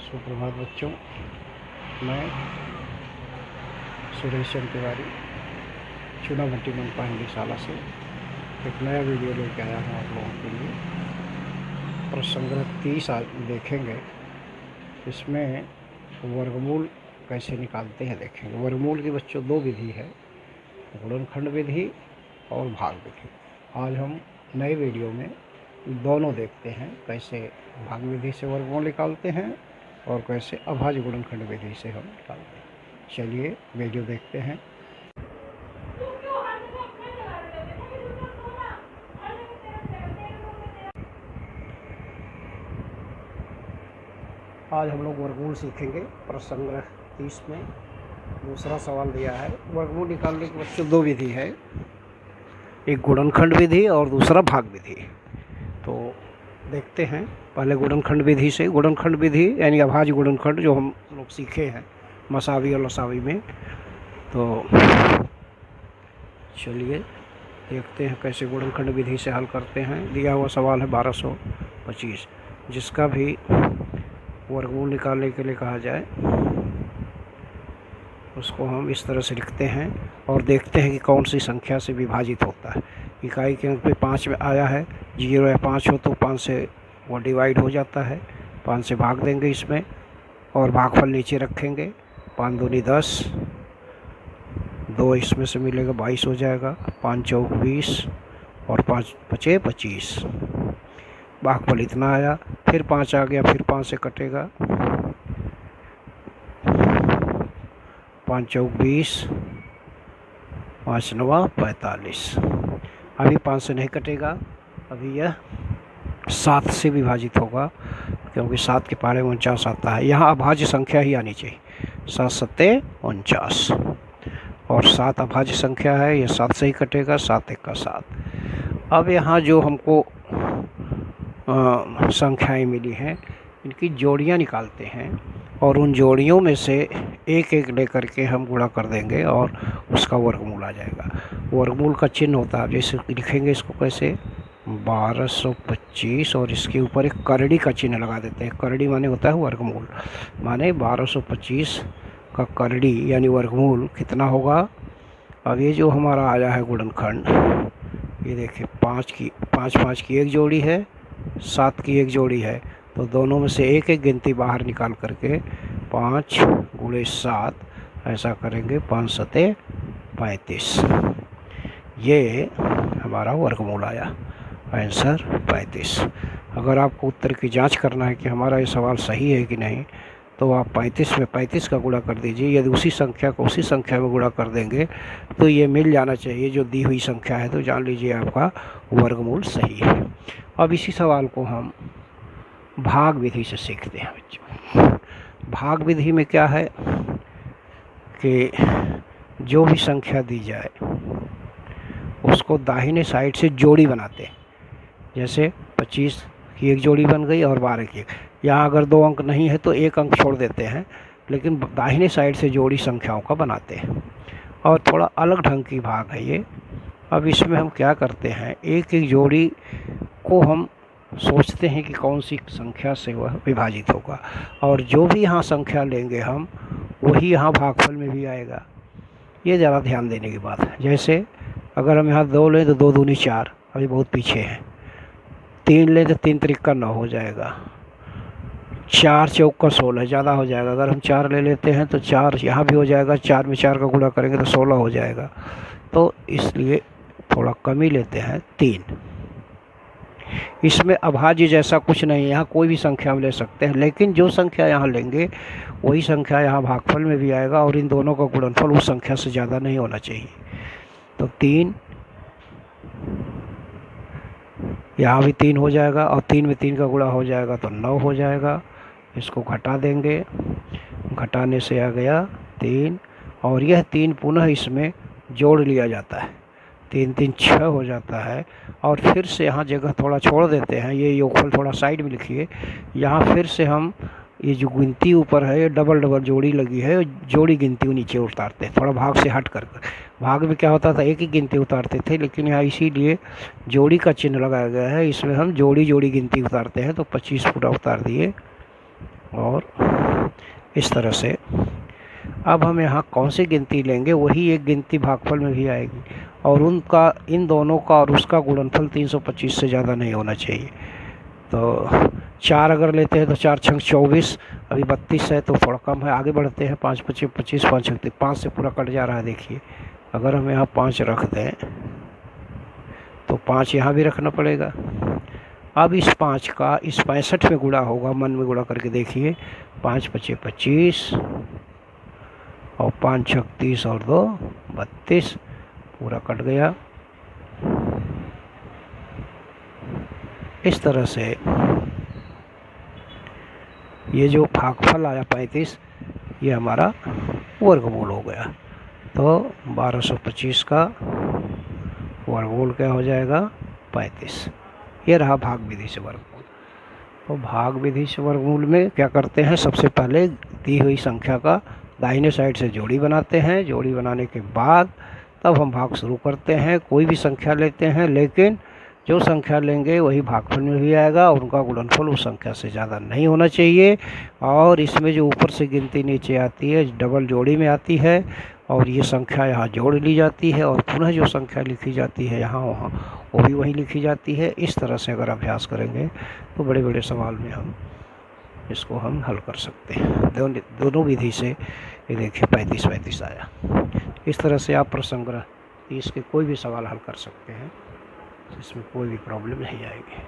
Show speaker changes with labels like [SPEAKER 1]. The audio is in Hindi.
[SPEAKER 1] सुप्रभात बच्चों। मैं सुरेश चंद्र तिवारी चूना भट्टी मनपा हिंदी शाला से एक नया वीडियो लेके आया हूँ आप लोगों के लिए। प्रसंग्रह 30 आज देखेंगे। इसमें वर्गमूल कैसे निकालते हैं देखेंगे। वर्गमूल की बच्चों दो विधि है, गुणनखंड विधि और भाग विधि। आज हम नए वीडियो में दोनों देखते हैं, कैसे भाग विधि से वर्गमूल निकालते हैं और कैसे अभाज्य गुणनखंड विधि से हम निकालते हैं। चलिए वीडियो देखते हैं। आज हम लोग वर्गमूल सीखेंगे। प्रसंग्रह 30 में दूसरा सवाल दिया है। वर्गमूल निकालने की बच्चों दो विधि है, एक गुणनखंड विधि और दूसरा भाग विधि। तो देखते हैं पहले गुणनखंड विधि से। गुणनखंड विधि यानी अभाज्य गुणनखंड जो हम लोग सीखे हैं मसावी और लसावी में। तो चलिए देखते हैं कैसे गुणनखंड विधि से हल करते हैं। दिया हुआ सवाल है 1225, जिसका भी वर्गमूल निकालने के लिए कहा जाए उसको हम इस तरह से लिखते हैं और देखते हैं कि कौन सी संख्या से विभाजित होता है। इकाई के अंक पे 5 में आया है, 0 या 5 हो तो 5 से वो डिवाइड हो जाता है। 5 से भाग देंगे इसमें और भागफल नीचे रखेंगे। 5 दूनी 10, 2 इसमें से मिलेगा 22 हो जाएगा। 5 चौक 20 और 5 पचे 25। भागफल इतना आया। फिर 5 आ गया, फिर 5 से कटेगा। 5 चौक 20, 5 नवा 45। अभी 5 से नहीं कटेगा, अभी यह 7 से विभाजित होगा, क्योंकि 7 के पहले 49 आता है। यहाँ अभाज्य संख्या ही आनी चाहिए। 7 सत्ते 49 और 7 अभाज्य संख्या है, यह 7 से ही कटेगा। 7 एक का 7। अब यहाँ जो हमको संख्याएं मिली हैं, इनकी जोड़ियाँ निकालते हैं और उन जोड़ियों में से एक एक लेकर के हम गुणा कर देंगे और उसका वर्गमूल आ जाएगा। वर्गमूल का चिन्ह होता है, जैसे लिखेंगे इसको कैसे 1225 और इसके ऊपर एक करड़ी का चिन्ह लगा देते हैं। करड़ी माने होता है वर्गमूल, माने 1225 का करड़ी यानी वर्गमूल कितना होगा। अब ये जो हमारा आया है गुणनखंड, ये देखिए 5 की एक जोड़ी है, 7 की एक जोड़ी है, तो दोनों में से एक एक गिनती बाहर निकाल करके 5 गुणे 7 ऐसा करेंगे। 5 सते 35। ये हमारा वर्गमूल आया, आंसर 35। अगर आपको उत्तर की जांच करना है कि हमारा ये सवाल सही है कि नहीं, तो आप 35 में 35 का गुणा कर दीजिए। यदि उसी संख्या को उसी संख्या में गुणा कर देंगे तो ये मिल जाना चाहिए जो दी हुई संख्या है, तो जान लीजिए आपका वर्गमूल सही है। अब इसी सवाल को हम भाग विधि से सीखते हैं बच्चों। भाग विधि में क्या है कि जो भी संख्या दी जाए उसको दाहिने साइड से जोड़ी बनाते हैं। जैसे 25 की एक जोड़ी बन गई और 12 की। यहाँ अगर 2 अंक नहीं है तो 1 अंक छोड़ देते हैं, लेकिन दाहिने साइड से जोड़ी संख्याओं का बनाते हैं और थोड़ा अलग ढंग की भाग है ये। अब इसमें हम क्या करते हैं, एक एक जोड़ी को हम सोचते हैं कि कौन सी संख्या से वह विभाजित होगा और जो भी यहाँ संख्या लेंगे हम वही यहाँ भागफल में भी आएगा। ये ज़्यादा ध्यान देने की बात है। जैसे अगर हम यहाँ 2 लें तो 2 दूनी 4, अभी बहुत पीछे हैं। 3 लें तो 3 त्रिका 9 हो जाएगा। 4 चौका 16 ज़्यादा हो जाएगा। अगर हम 4 ले लेते हैं तो 4 यहाँ भी हो जाएगा। 4 में 4 का गुणा करेंगे तो 16 हो जाएगा। तो इसलिए थोड़ा कम ही लेते हैं 3। इसमें अभाज्य जैसा कुछ नहीं है, यहाँ कोई भी संख्या हम ले सकते हैं, लेकिन जो संख्या यहाँ लेंगे वही संख्या यहाँ भागफल में भी आएगा और इन दोनों का गुणनफल उस संख्या से ज़्यादा नहीं होना चाहिए। तो 3 यहाँ भी 3 हो जाएगा और 3 में 3 का गुणा हो जाएगा तो 9 हो जाएगा। इसको घटा देंगे, घटाने से आ गया 3 और यह 3 पुनः इसमें जोड़ लिया जाता है। 3 3 6 हो जाता है और फिर से यहाँ जगह थोड़ा छोड़ देते हैं। ये योगफल थोड़ा साइड में लिखिए। यहाँ फिर से हम ये जो गिनती ऊपर है, ये डबल डबल जोड़ी लगी है, जोड़ी गिनती नीचे उतारते हैं थोड़ा भाग से हट कर। भाग में क्या होता था, एक ही गिनती उतारते थे, लेकिन यहाँ इसीलिए जोड़ी का चिन्ह लगाया गया है। इसमें हम जोड़ी जोड़ी गिनती उतारते हैं। तो 25 पूरा उतार दिए, और इस तरह से अब हम यहाँ कौन सी गिनती लेंगे, वही एक गिनती भागफल में भी आएगी, और उनका, इन दोनों का और उसका गुणनफल 325 से ज़्यादा नहीं होना चाहिए। तो 4 अगर लेते हैं तो 4 छंग 24, अभी 32 है तो थोड़ा कम है। आगे बढ़ते हैं, 5 पच्चीस 25, 5 छंग 5 से पूरा कट जा रहा है। देखिए अगर हम यहाँ 5 रख दें तो 5 यहाँ भी रखना पड़ेगा। अब इस 5 का इस 65 में गुणा होगा, मन में गुणा करके देखिए, 5 पच्चीस 25 और 5 छक 30 और 2 32, पूरा कट गया। इस तरह से ये जो भागफल आया 35, ये हमारा वर्गमूल हो गया। तो 1225 का वर्गमूल क्या हो जाएगा, 35। ये रहा भाग विधि से वर्गमूल। तो भाग विधि से वर्गमूल में क्या करते हैं, सबसे पहले दी हुई संख्या का दाहिने साइड से जोड़ी बनाते हैं। जोड़ी बनाने के बाद तब हम भाग शुरू करते हैं। कोई भी संख्या लेते हैं, लेकिन जो संख्या लेंगे वही भागफल में भी आएगा, और उनका गुणनफल उस संख्या से ज़्यादा नहीं होना चाहिए। और इसमें जो ऊपर से गिनती नीचे आती है डबल जोड़ी में आती है, और ये संख्या यहाँ जोड़ ली जाती है, और पुनः जो संख्या लिखी जाती है यहाँ वहाँ वो भी वहीं लिखी जाती है। इस तरह से अगर अभ्यास करेंगे तो बड़े बड़े सवाल में हम इसको हम हल कर सकते हैं। दोनों विधि से ये देखिए 35 आया। इस तरह से आप प्रसंग्रह 30 के कोई भी सवाल हल कर सकते हैं, इसमें कोई भी प्रॉब्लम नहीं आएगी।